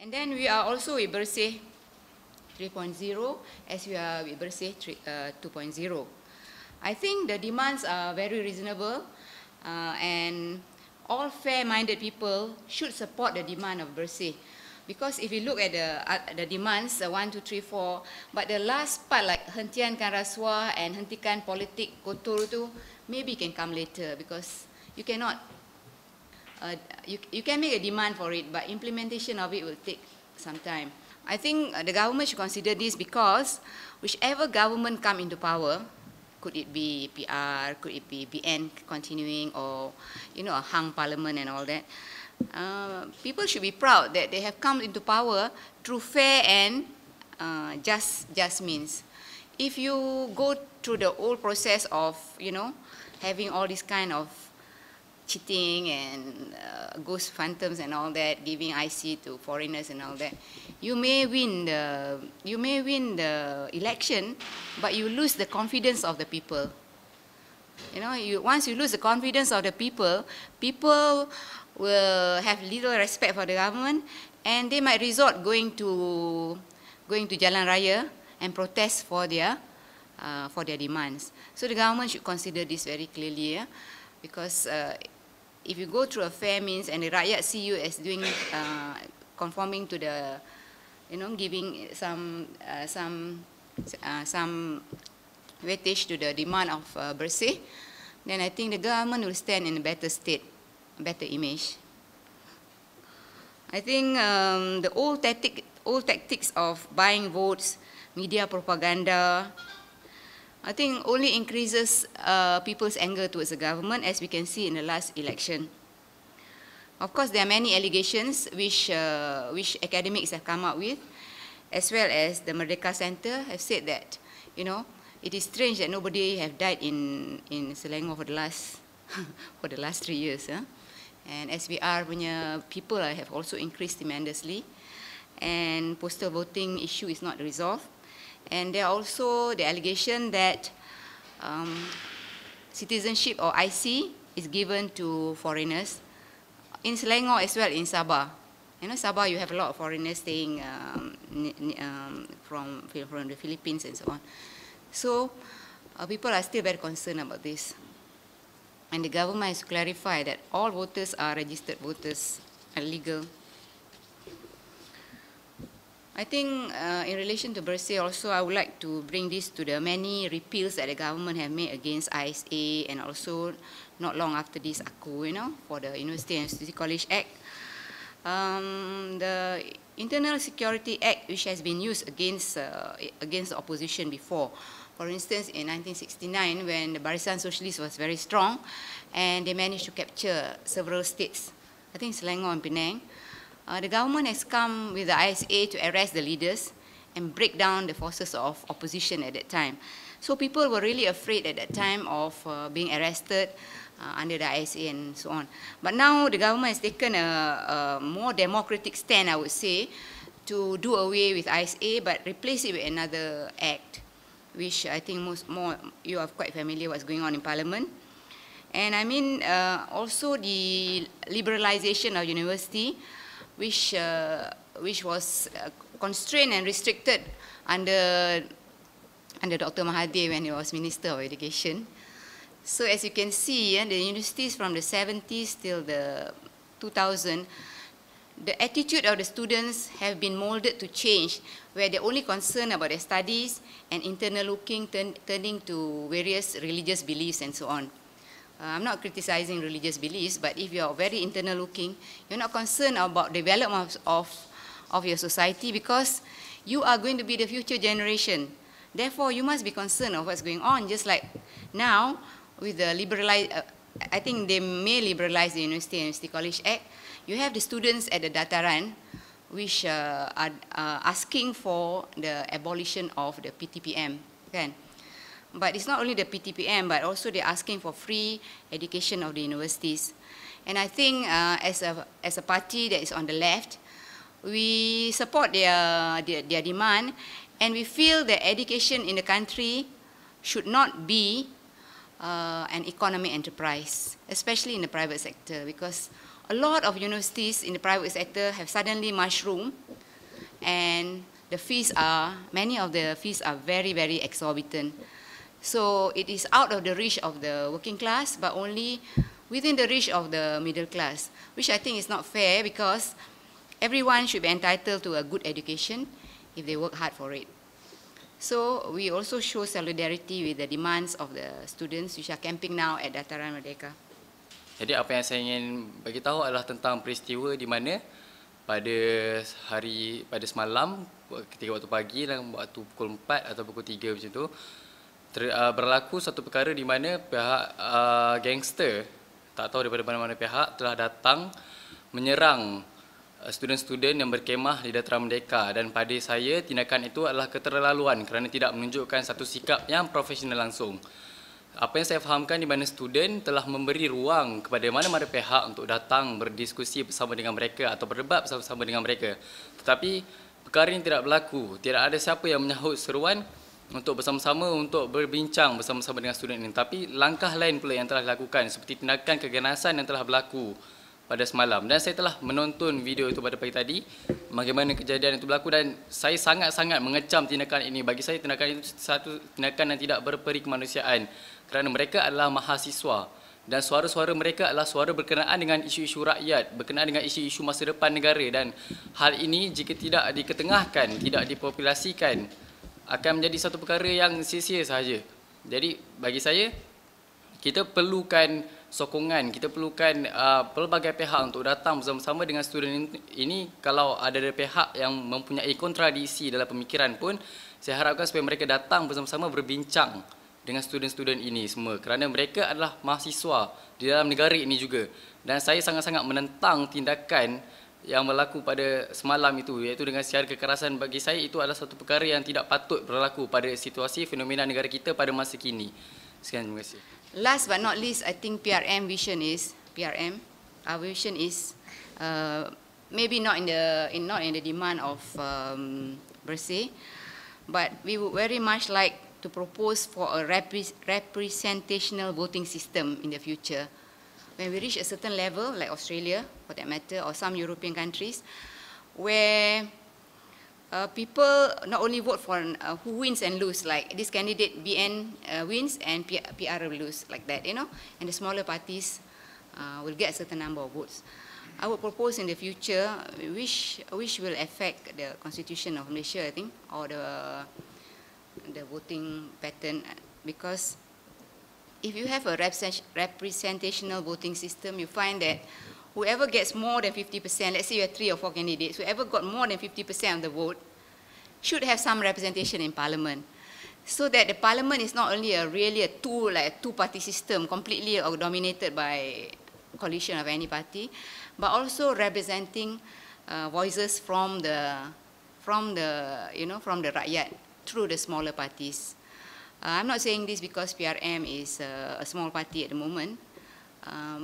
And then we are also with Bersih 3.0 as we are with Bersih 2.0. I think the demands are very reasonable and all fair-minded people should support the demand of Bersih. Because if you look at the demands, 1, 2, 3, 4, but the last part like hentiankan rasuah and hentikan politik kotor tu maybe can come later because you cannot, you can make a demand for it, but implementation of it will take some time. I think the government should consider this because whichever government come into power, could it be PR, could it be BN continuing, or a hung parliament and all that, people should be proud that they have come into power through fair and just means. If you go through the whole process of having all this kind of cheating and ghost phantoms and all that, giving IC to foreigners and all that, you may win the election, but you lose the confidence of the people. Once you lose the confidence of the people, people will have little respect for the government, and they might resort going to Jalan Raya and protest for their demands. So the government should consider this very clearly, because if you go through a fair means and the rakyat see you as doing conforming to the giving some weightage to the demand of Bersih, then I think the government will stand in a better state, better image. I think the old tactics of buying votes, media propaganda, I think only increases people's anger towards the government, as we can see in the last election. Of course, there are many allegations which academics have come up with, as well as the Merdeka Center have said that, it is strange that nobody have died in Selangor for the last 3 years. And SVR punya people have also increased tremendously, and postal voting issue is not resolved. And there are also the allegation that citizenship or IC is given to foreigners in Selangor as well in Sabah. Sabah, you have a lot of foreigners staying from the Philippines and so on. So people are still very concerned about this. And the government has clarified that all voters are registered voters and legal. I think in relation to Bersih also, I would like to bring this to the many repeals that the government have made against ISA, and also not long after this AKU, for the University and Institute College Act. The Internal Security Act, which has been used against the opposition before. For instance, in 1969, when the Barisan Socialist was very strong, and they managed to capture several states, I think Selangor and Penang, the government has come with the ISA to arrest the leaders and break down the forces of opposition at that time. So people were really afraid at that time of being arrested under the ISA and so on. But now the government has taken a more democratic stand, I would say, to do away with ISA, but replace it with another act, which I think you are quite familiar what's going on in Parliament. And I mean also the liberalization of university, which was constrained and restricted under Dr. Mahathir when he was Minister of Education. So as you can see, the universities from the 70s till the 2000, the attitude of the students have been molded to change, where they're only concerned about their studies and internal looking, turning to various religious beliefs and so on. I'm not criticizing religious beliefs, but if you're very internal looking, you're not concerned about the development of your society, because you are going to be the future generation. Therefore, you must be concerned of what's going on, just like now with the I think they may liberalize the University and University College Act. You have the students at the Dataran, which are asking for the abolition of the PTPM. Okay? But it's not only the PTPM, but also they're asking for free education of the universities. And I think as a party that is on the left, we support their demand, and we feel that education in the country should not be an economic enterprise, especially in the private sector, because a lot of universities in the private sector have suddenly mushroomed and the fees are, many of the fees are very, very exorbitant. So it is out of the reach of the working class, but only within the reach of the middle class, which I think is not fair, because everyone should be entitled to a good education if they work hard for it. So we also show solidarity with the demands of the students which are camping now at Dataran Merdeka. Jadi apa yang saya ingin bagi tahu adalah tentang peristiwa di mana pada semalam ketika waktu pagi dan waktu pukul 4 atau pukul 3 macam tu berlaku satu perkara di mana pihak gangster, tak tahu daripada mana-mana pihak, telah datang menyerang student-student yang berkemah di Dataran Merdeka, dan pada saya tindakan itu adalah keterlaluan kerana tidak menunjukkan satu sikap yang profesional langsung. Apa yang saya fahamkan di mana student telah memberi ruang kepada mana-mana pihak untuk datang berdiskusi bersama dengan mereka atau berdebat bersama dengan mereka. Tetapi perkara ini tidak berlaku. Tidak ada siapa yang menyahut seruan untuk bersama-sama untuk berbincang bersama-sama dengan student ini. Tapi langkah lain pula yang telah dilakukan seperti tindakan keganasan yang telah berlaku pada semalam. Dan saya telah menonton video itu pada pagi tadi, bagaimana kejadian itu berlaku, dan saya sangat-sangat mengecam tindakan ini. Bagi saya tindakan itu satu tindakan yang tidak berperi kemanusiaan, kerana mereka adalah mahasiswa dan suara-suara mereka adalah suara berkenaan dengan isu-isu rakyat, berkenaan dengan isu-isu masa depan negara, dan hal ini jika tidak diketengahkan, tidak dipopulasikan, akan menjadi satu perkara yang sia-sia sahaja. Jadi bagi saya, kita perlukan sokongan, kita perlukan pelbagai pihak untuk datang bersama-sama dengan student ini. Kalau ada pihak yang mempunyai kontradiksi dalam pemikiran pun, saya harapkan supaya mereka datang bersama-sama berbincang dengan student-student ini semua, kerana mereka adalah mahasiswa di dalam negara ini juga. Dan saya sangat-sangat menentang tindakan yang berlaku pada semalam itu, iaitu dengan secara kekerasan. Bagi saya itu adalah satu perkara yang tidak patut berlaku pada situasi fenomena negara kita pada masa kini. Sekian, terima kasih. Last but not least, I think our vision is maybe not in the demand of Bersih, but we would very much like to propose for a representational voting system in the future. When we reach a certain level, like Australia, for that matter, or some European countries, where people not only vote for who wins and lose, like this candidate BN wins and PR will lose, like that, and the smaller parties will get a certain number of votes. I would propose in the future, which will affect the constitution of Malaysia, I think, or the voting pattern, because if you have a representational voting system, you find that whoever gets more than 50%, let's say you have 3 or 4 candidates, whoever got more than 50% of the vote should have some representation in parliament, so that the parliament is not only really a two-party system completely dominated by coalition of any party, but also representing voices from the rakyat through the smaller parties. I'm not saying this because PRM is a small party at the moment,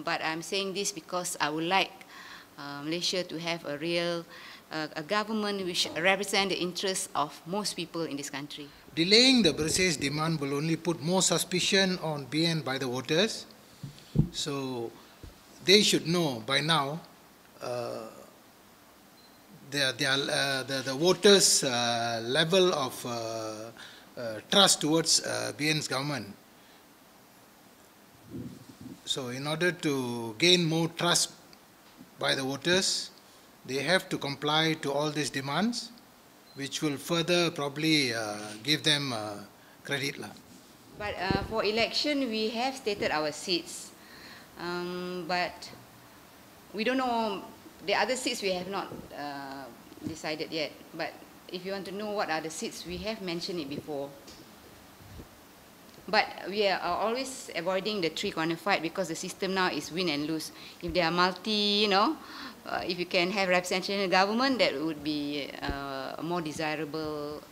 but I'm saying this because I would like Malaysia to have a government which represents the interests of most people in this country. Delaying the Bersih's demand will only put more suspicion on BN by the voters. So they should know by now the voters' level of trust towards BN's government. So in order to gain more trust by the voters, they have to comply to all these demands, which will further probably give them credit. But for election, we have stated our seats, but we don't know the other seats. We have not decided yet. But if you want to know what are the seats, we have mentioned it before. But we are always avoiding the three-corner fight because the system now is win and lose. If they are multi, if you can have representation in the government, that would be a more desirable.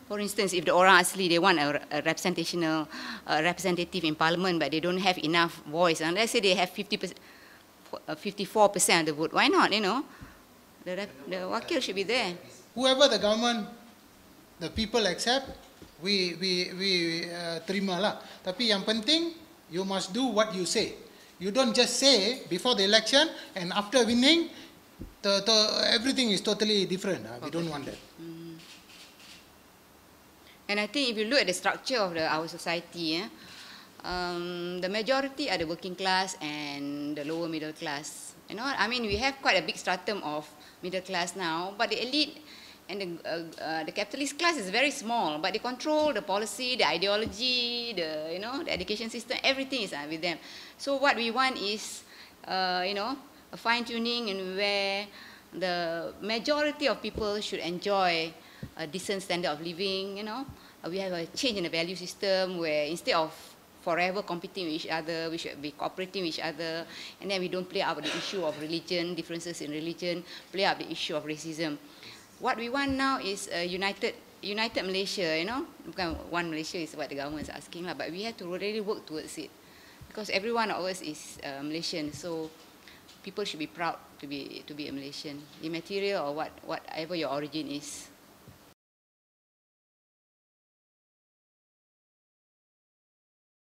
For instance, if the Orang Asli, they want a representative in parliament, but they don't have enough voice, and let's say they have 54% of the vote, why not, The wakil should be there. Whoever the government, the people accept, we terima lah. Tapi yang penting, you must do what you say. You don't just say before the election and after winning, everything is totally different. We don't want that. And I think if you look at the structure of our society, the majority are the working class and the lower middle class. You know, I mean, we have quite a big stratum of middle class now, but the elite and the capitalist class is very small. But they control the policy, the ideology, the education system. Everything is with them. So what we want is, a fine tuning and where the majority of people should enjoy a decent standard of living. We have a change in the value system where instead of forever competing with each other, we should be cooperating with each other, and then we don't play up the issue of religion, differences in religion, play up the issue of racism. What we want now is a united Malaysia, Bukan one Malaysia is what the government is asking, but we have to really work towards it. Because every one of us is Malaysian, so people should be proud to be a Malaysian, immaterial or whatever your origin is.